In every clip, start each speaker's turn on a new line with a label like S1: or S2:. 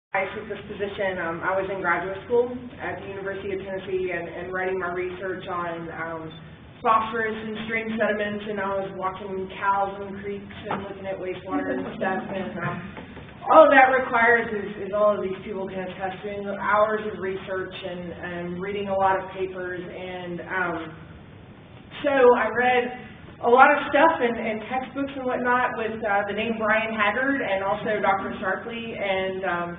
S1: I took this position. I was in graduate school at the University of Tennessee and writing my research on phosphorus and stream sediments, and I was walking cows in creeks and looking at wastewater and stuff. And all that requires is all of these people can attest to hours of research and reading a lot of papers. And so I read a lot of stuff and textbooks and whatnot with the name Brian Haggard and also Dr. Sharpley, and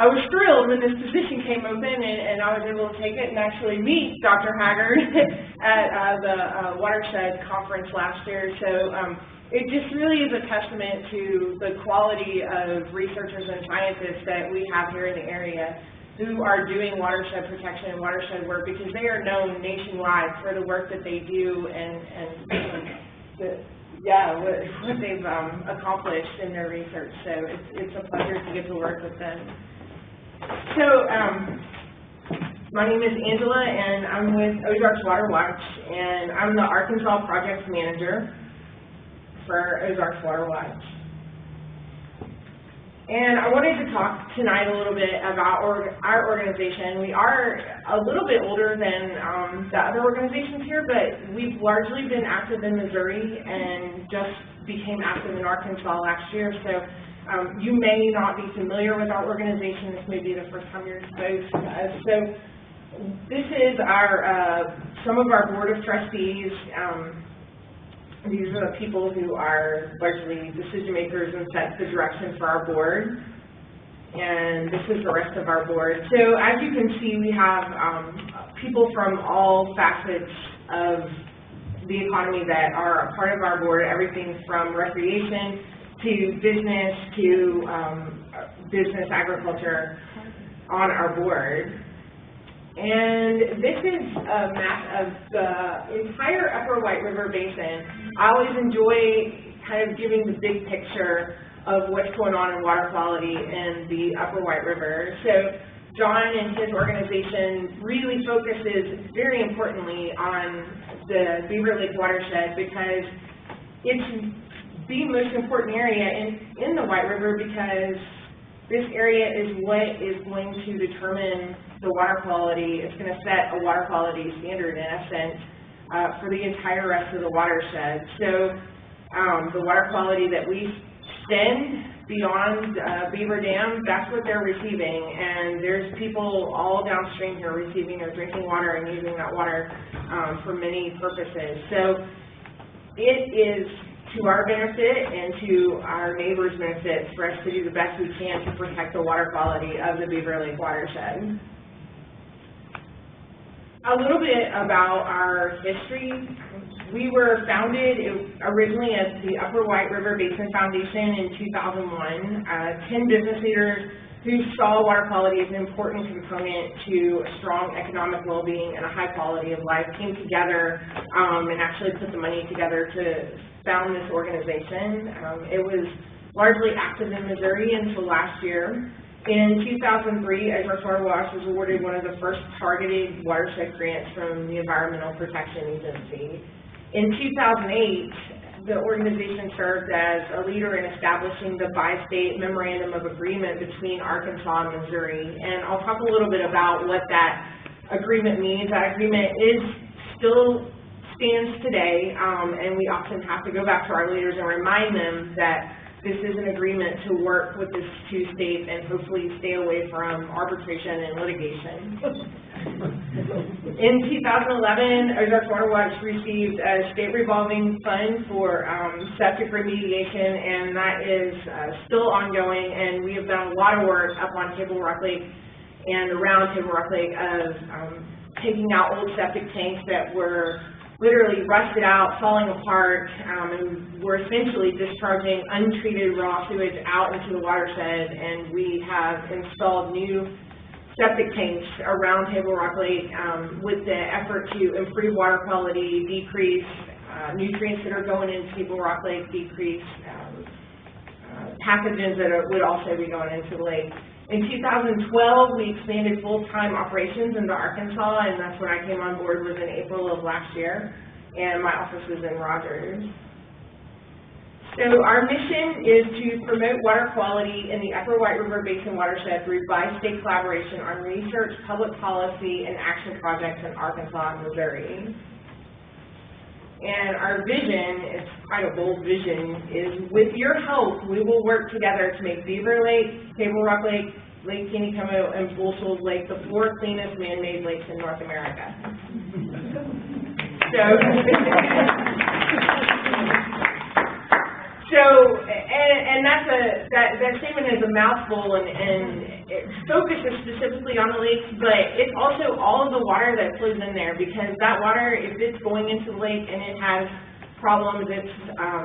S1: I was thrilled when this position came open and I was able to take it and actually meet Dr. Haggard at the Watershed conference last year. So it just really is a testament to the quality of researchers and scientists that we have here in the area who are doing watershed protection and watershed work, because they are known nationwide for the work that they do and what they've accomplished in their research. So it's a pleasure to get to work with them. So my name is Angela, and I'm with Ozarks Water Watch, and I'm the Arkansas Project Manager for Ozarks Water Watch. And I wanted to talk tonight a little bit about our organization. We are a little bit older than the other organizations here, but we've largely been active in Missouri and just became active in Arkansas last year. So you may not be familiar with our organization. This may be the first time you're exposed to us. So this is some of our board of trustees. These are the people who are largely decision makers and set the direction for our board. And this is the rest of our board. So as you can see, we have people from all facets of the economy that are a part of our board, everything from recreation to business to business agriculture on our board. And this is a map of the entire Upper White River Basin. I always enjoy kind of giving the big picture of what's going on in water quality in the Upper White River. So John and his organization really focuses very importantly on the Beaver Lake watershed, because it's the most important area in the White River, because this area is what is going to determine the water quality. It's going to set a water quality standard, in essence, for the entire rest of the watershed. So the water quality that we send beyond Beaver Dam, that's what they're receiving. And there's people all downstream here receiving their drinking water and using that water for many purposes. So it is to our benefit and to our neighbors' benefit for us to do the best we can to protect the water quality of the Beaver Lake watershed. A little bit about our history. We were founded originally as the Upper White River Basin Foundation in 2001. 10 business leaders who saw water quality as an important component to a strong economic well-being and a high quality of life came together and actually put the money together to found this organization. It was largely active in Missouri until last year. In 2003, Ozarks Water Watch was awarded one of the first targeted watershed grants from the Environmental Protection Agency. In 2008, the organization served as a leader in establishing the bi-state memorandum of agreement between Arkansas and Missouri. And I'll talk a little bit about what that agreement means. That agreement still stands today, and we often have to go back to our leaders and remind them that this is an agreement to work with these two states and hopefully stay away from arbitration and litigation. In 2011, Ozarks Water Watch received a state revolving fund for septic remediation, and that is still ongoing, and we have done a lot of work up on Table Rock Lake and around Table Rock Lake of taking out old septic tanks that were literally rusted out, falling apart, and we're essentially discharging untreated raw sewage out into the watershed, and we have installed new septic tanks around Table Rock Lake with the effort to improve water quality, decrease nutrients that are going into Table Rock Lake, decrease pathogens that would also be going into the lake. In 2012, we expanded full-time operations into Arkansas, and that's when I came on board, was in April of last year, and my office was in Rogers. So our mission is to promote water quality in the Upper White River Basin watershed through bi-state collaboration on research, public policy, and action projects in Arkansas and Missouri. And our vision, it's quite a bold vision, is with your help, we will work together to make Beaver Lake, Table Rock Lake, Lake Taneycomo, and Bull Shoals Lake the 4 cleanest man-made lakes in North America. And that statement is a mouthful, and it focuses specifically on the lakes, but it's also all of the water that flows in there, because that water, if it's going into the lake and it has problems, it's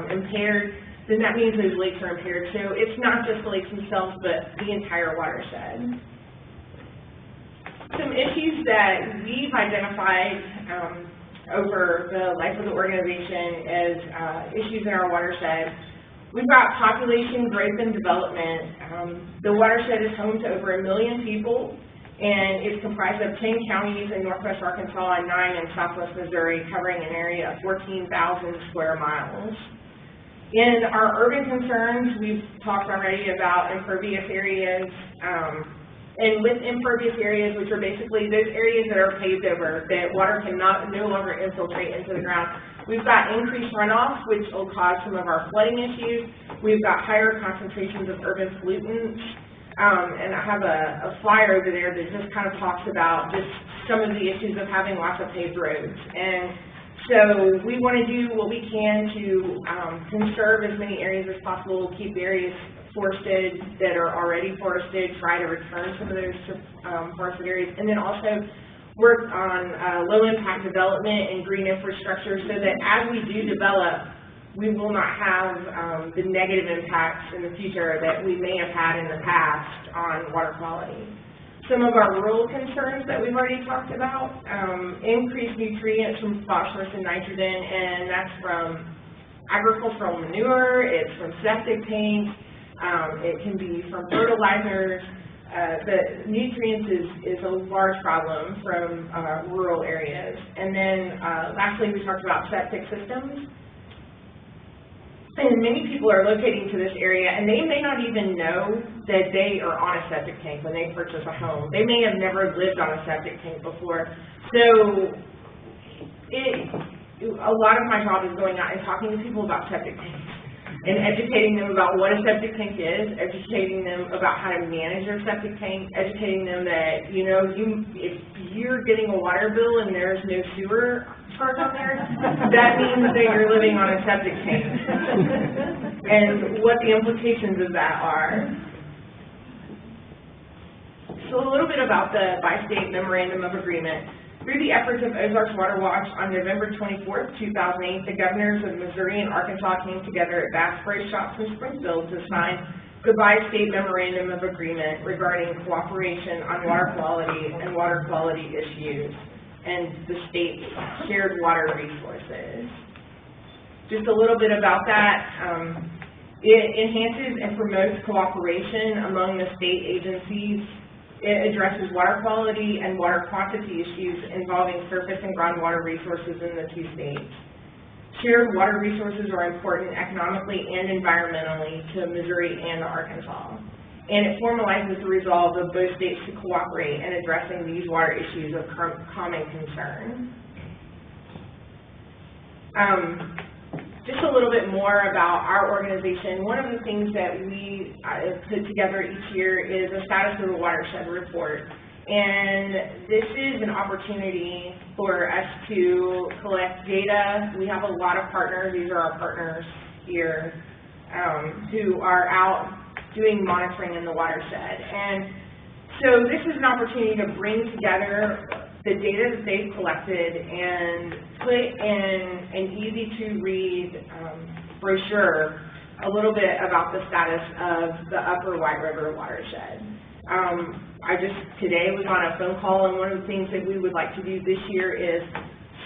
S1: impaired, then that means those lakes are impaired. So it's not just the lakes themselves, but the entire watershed. Some issues that we've identified over the life of the organization as issues in our watershed. We've got population growth and development. The watershed is home to over 1 million people, and it's comprised of 10 counties in northwest Arkansas and 9 in southwest Missouri, covering an area of 14,000 square miles. In our urban concerns, we've talked already about impervious areas, and with impervious areas, which are basically those areas that are paved over, that water cannot no longer infiltrate into the ground. We've got increased runoff, which will cause some of our flooding issues. We've got higher concentrations of urban pollutants, and I have a flyer over there that just kind of talks about just some of the issues of having lots of paved roads. And so we want to do what we can to conserve as many areas as possible, keep areas forested that are already forested, try to return some of those forested areas, and then also work on low-impact development and green infrastructure so that as we do develop, we will not have the negative impacts in the future that we may have had in the past on water quality. Some of our rural concerns that we've already talked about, increased nutrients from phosphorus and nitrogen, and that's from agricultural manure, it's from septic tanks, it can be from fertilizers. The nutrients is a large problem from rural areas. And then lastly, we talked about septic systems. And many people are locating to this area, and they may not even know that they are on a septic tank when they purchase a home. They may have never lived on a septic tank before. So a lot of my job is going out and talking to people about septic tanks, and educating them about what a septic tank is, educating them about how to manage their septic tank, educating them that, you know, if you're getting a water bill and there's no sewer charge on there, that means that you're living on a septic tank, and what the implications of that are. So a little bit about the Bi-State Memorandum of Agreement. Through the efforts of Ozarks Water Watch, on November 24th, 2008, the governors of Missouri and Arkansas came together at Bass Pro Shops in Springfield to sign the Bi-State Memorandum of Agreement regarding cooperation on water quality and water quality issues and the state's shared water resources. Just a little bit about that. It enhances and promotes cooperation among the state agencies. It addresses water quality and water quantity issues involving surface and groundwater resources in the 2 states. Shared water resources are important economically and environmentally to Missouri and Arkansas. And it formalizes the resolve of both states to cooperate in addressing these water issues of common concern. Just a little bit more about our organization. One of the things that we put together each year is a status of the watershed report. And this is an opportunity for us to collect data. We have a lot of partners. These are our partners here who are out doing monitoring in the watershed. And so this is an opportunity to bring together the data that they've collected and put in an easy-to-read brochure a little bit about the status of the Upper White River watershed. Today was on a phone call, and one of the things that we would like to do this year is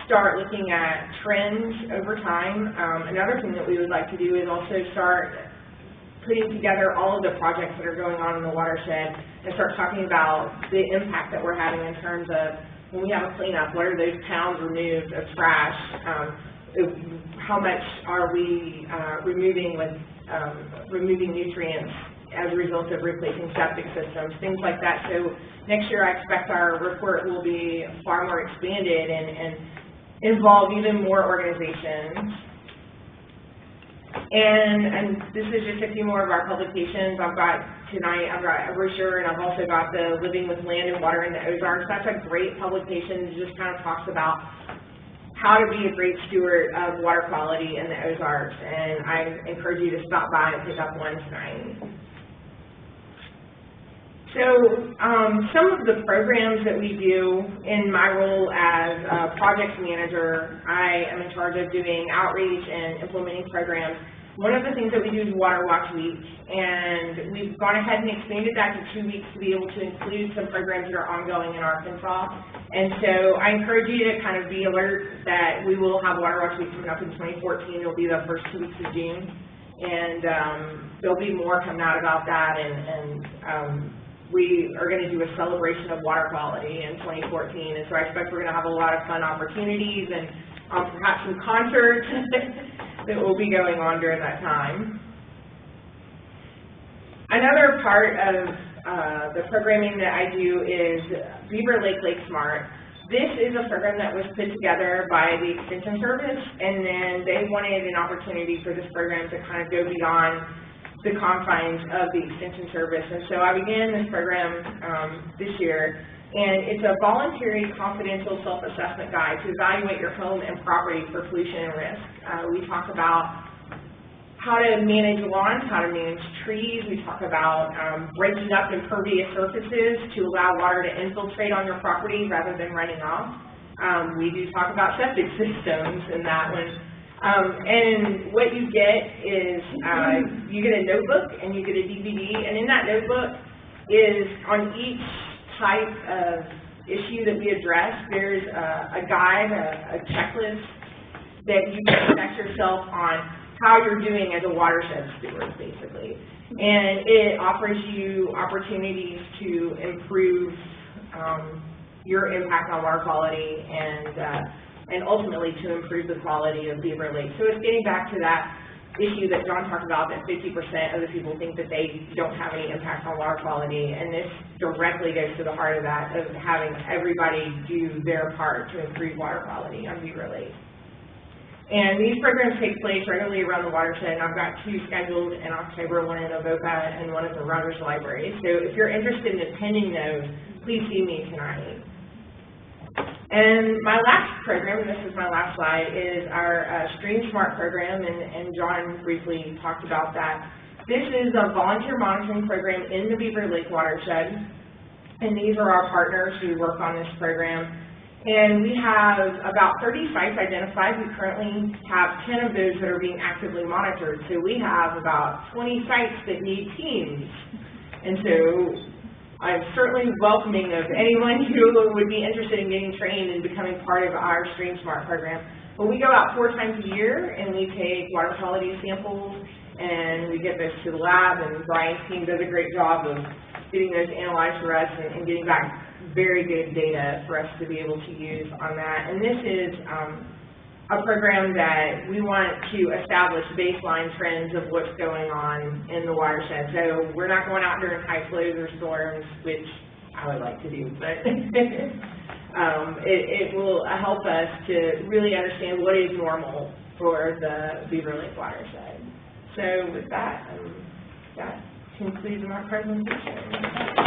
S1: start looking at trends over time. Another thing that we would like to do is also start putting together all of the projects that are going on in the watershed and start talking about the impact that we're having in terms of when we have a cleanup, what are those pounds removed of trash? how much are we removing nutrients as a result of replacing septic systems, things like that. So next year I expect our report will be far more expanded and involve even more organizations. And this is just a few more of our publications. Tonight I've got a brochure, and I've also got the Living with Land and Water in the Ozarks. That's a great publication that just kind of talks about how to be a great steward of water quality in the Ozarks, and I encourage you to stop by and pick up one tonight. So some of the programs that we do in my role as a project manager, I am in charge of doing outreach and implementing programs. One of the things that we do is Water Watch Week, and we've gone ahead and expanded that to 2 weeks to be able to include some programs that are ongoing in Arkansas. And so I encourage you to kind of be alert that we will have Water Watch Week coming up in 2014. It'll be the first 2 weeks of June, and there'll be more coming out about that, and we are going to do a celebration of water quality in 2014, and so I expect we're going to have a lot of fun opportunities and perhaps some concerts that will be going on during that time. Another part of the programming that I do is Beaver Lake Lake Smart. This is a program that was put together by the Extension Service, and then they wanted an opportunity for this program to kind of go beyond the confines of the Extension Service. And so I began this program this year, and it's a voluntary confidential self-assessment guide to evaluate your home and property for pollution and risk. We talk about how to manage lawns, how to manage trees. We talk about breaking up impervious surfaces to allow water to infiltrate on your property rather than running off. We do talk about septic systems in that one. And what you get is you get a notebook and you get a DVD, and in that notebook is on each type of issue that we address, there's a guide, a checklist that you can check yourself on how you're doing as a watershed steward, basically. And it offers you opportunities to improve your impact on water quality and ultimately to improve the quality of Beaver Lake. So it's getting back to that issue that John talked about, that 50% of the people think that they don't have any impact on water quality, and this directly goes to the heart of that, of having everybody do their part to improve water quality on Beaver Lake. And these programs take place regularly around the watershed, and I've got 2 scheduled in October, one in Avoca and one at the Rogers Library. So if you're interested in attending those, please see me tonight. And my last program, and this is my last slide, is our Stream Smart program, and John briefly talked about that. This is a volunteer monitoring program in the Beaver Lake watershed, and these are our partners who work on this program. And we have about 30 sites identified. We currently have 10 of those that are being actively monitored. So we have about 20 sites that need teams. And so I'm certainly welcoming of anyone who would be interested in getting trained and becoming part of our Stream Smart program. But we go out 4 times a year, and we take water quality samples, and we get those to the lab, and Brian's team does a great job of getting those analyzed for us and getting back very good data for us to be able to use on that. And this is a program that we want to establish baseline trends of what's going on in the watershed. So we're not going out during high flows or storms, which I would like to do, but it will help us to really understand what is normal for the Beaver Lake watershed. So with that, that concludes my presentation.